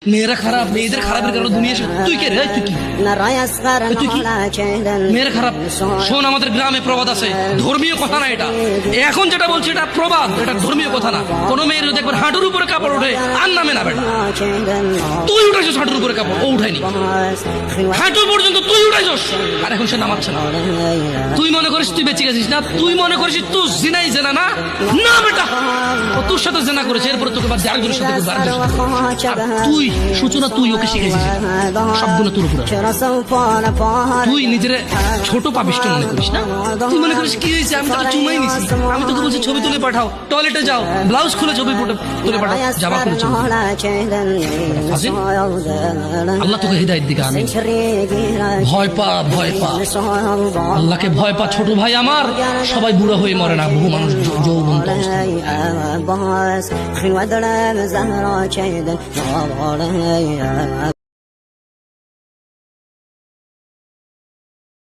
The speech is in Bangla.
মেয়েরা খারাপ, মেয়েদের খারাপের কারণে দুনিয়া তুই কে রে? তুই কি মেয়েরা খারাপ? শোন, আমাদের গ্রামে প্রবাদ আছে, ধর্মীয় কথা না এটা। এখন যেটা বলছি এটা প্রবাদ, এটা ধর্মীয় কথা না। কোন মেয়ের যদি একবার হাঁটুর উপরে কাপড় ওঠে আর নামে না বেটা। তুই উঠাইছিস হাঁটুর উপরে কাপড়, ও উঠায়নি। হাঁটু পর্যন্ত তুই উঠাইছিস, আর এখন সে নামাচ্ছে না। তুই মনে করিস তুই বেঁচে গেছিস না? তুই মনে করিস তুই জিনাই জেনা না? না বেটা, ও তোর সাথে জেনা করেছে, এরপরে তোকে বাদ আরেকজনের সাথে করবে, তুই সূচনা তুই ওকে শিখেছিস, সবগুলো তোর উপরে। তুই নিজের ছোট পাপিষ্ট মনে করিস না? তুই মনে করিস কি হয়েছে, আমি তোকে চুমাই নিছি, আমি তোকে বলছি ছবি তুলে পাঠাও, টয়লেটে যাও, ব্লাউজ খুলে ছবি তুলে পাঠাও, জামা খুলে ছবি। আল্লাহ তোকে হৃদায়ত দিকে আনে। ভয় পা, ভয় পা, আল্লাহকে ভয় পা ছোট ভাই আমার। সবাই বুড়ো হয়ে মরে না, বহু মানুষ যৌবন অবস্থায়।